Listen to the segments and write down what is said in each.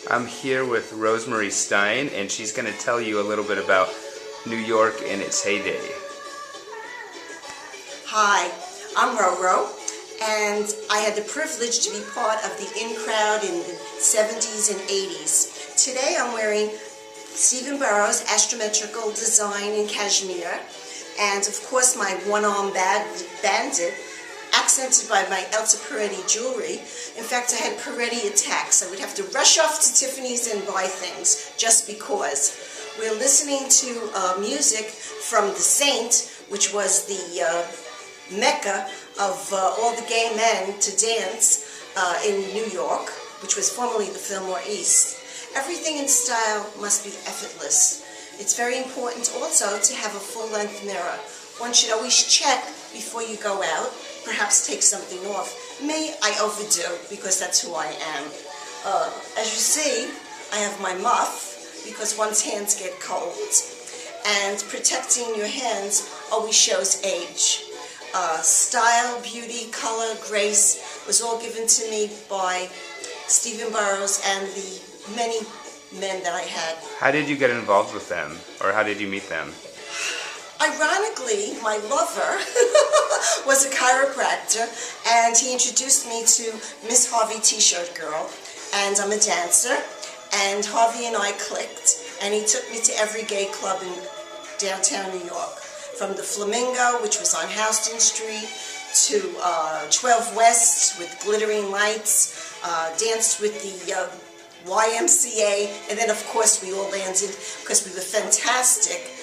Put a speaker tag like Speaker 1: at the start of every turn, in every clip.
Speaker 1: I'm here with Rosemary Stein, and she's going to tell you a little bit about New York in its heyday.
Speaker 2: Hi, I'm Roro, and I had the privilege to be part of the in crowd in the 70s and 80s. Today I'm wearing Stephen Burrows' astrometrical design in cashmere, and of course my one-arm bandit, accented by my Elsa Peretti jewelry. In fact, I had Peretti attacks. I would have to rush off to Tiffany's and buy things just because. We're listening to music from The Saint, which was the mecca of all the gay men to dance in New York, which was formerly the Fillmore East. Everything in style must be effortless. It's very important also to have a full-length mirror. One should always check before you go out, perhaps take something off. Me, I overdo, because that's who I am. As you see, I have my muff, because one's hands get cold. And protecting your hands always shows age. Style, beauty, color, grace was all given to me by Stephen Burrows and the many men that I had.
Speaker 1: How did you get involved with them, or how did you meet them?
Speaker 2: Ironically, my lover was a chiropractor, and he introduced me to Miss Harvey T-shirt girl, and I'm a dancer, and Harvey and I clicked, and he took me to every gay club in downtown New York, from the Flamingo, which was on Houston Street, to 12 West with glittering lights, danced with the YMCA, and then of course we all landed, because we were fantastic,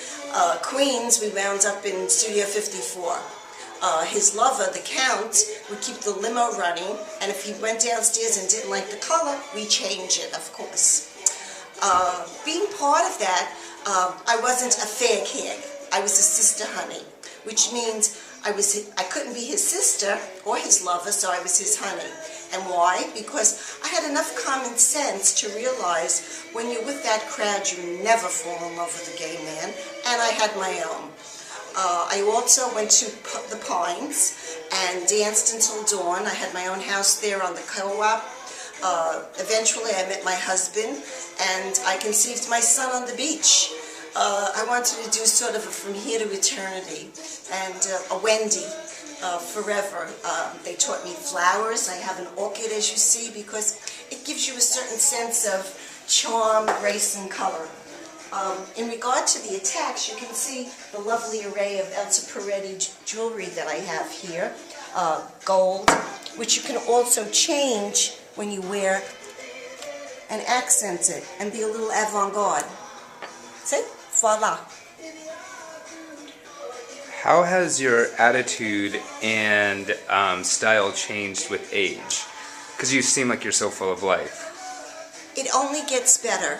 Speaker 2: Queens, we wound up in Studio 54. His lover, the Count, would keep the limo running, and if he went downstairs and didn't like the color, we change it, of course. Being part of that, I wasn't a fag hag. I was a sister honey, which means I couldn't be his sister or his lover, so I was his honey. And why? Because I had enough common sense to realize when you're with that crowd, you never fall in love with a gay man, and I had my own. I also went to the Pines and danced until dawn. I had my own house there on the co-op. Eventually I met my husband, and I conceived my son on the beach. I wanted to do sort of a from here to eternity, and a Wendy. Forever. They taught me flowers. I have an orchid, as you see, because it gives you a certain sense of charm, grace, and color. In regard to the attacks, you can see the lovely array of Elsa Peretti jewelry that I have here. Gold, which you can also change when you wear and accent it and be a little avant-garde. See? Voila.
Speaker 1: How has your attitude and style changed with age? Because you seem like you're so full of life.
Speaker 2: It only gets better.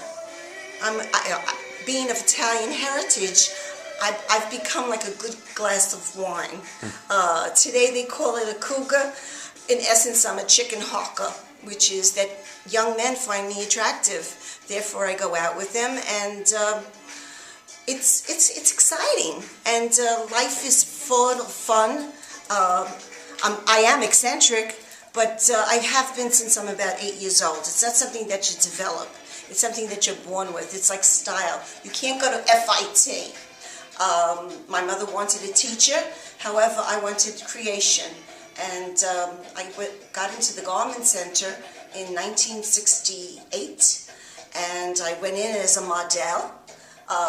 Speaker 2: Being of Italian heritage, I've become like a good glass of wine. Today they call it a cougar. In essence, I'm a chicken hawker, which is that young men find me attractive. Therefore, I go out with them, and it's exciting, and life is full of fun. I am eccentric, but I have been since I'm about 8 years old. It's not something that you develop. It's something that you're born with. It's like style. You can't go to FIT. My mother wanted a teacher. However, I wanted creation. And I got into the Garment Center in 1968. And I went in as a model,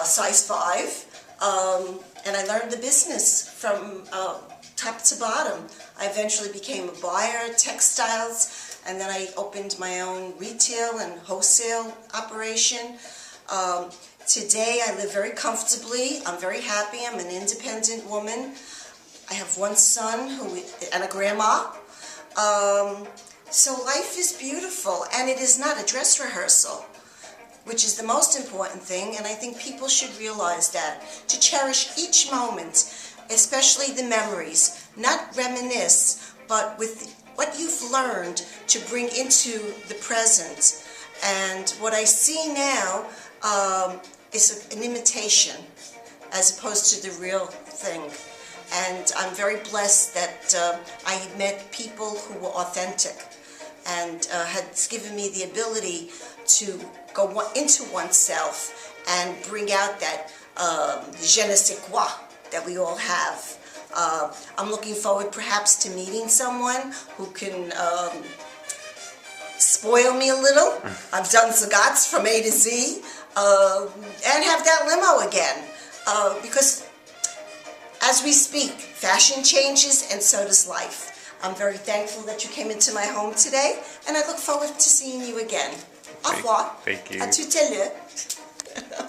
Speaker 2: size 5. And I learned the business from top to bottom. I eventually became a buyer, textiles, and then I opened my own retail and wholesale operation. Today I live very comfortably. I'm very happy. I'm an independent woman. I have one son and a grandma. So life is beautiful, and it is not a dress rehearsal, which is the most important thing, and I think people should realize that, to cherish each moment, especially the memories, not reminisce, but with what you've learned to bring into the present. And what I see now is an imitation as opposed to the real thing. And I'm very blessed that I met people who were authentic and had given me the ability to go into oneself and bring out that je ne sais quoi that we all have. I'm looking forward perhaps to meeting someone who can spoil me a little. I've done zagats from A to Z, and have that limo again. Because as we speak, fashion changes and so does life. I'm very thankful that you came into my home today, and I look forward to seeing you again. Au revoir.
Speaker 1: Thank you.
Speaker 2: À tout à l'heure.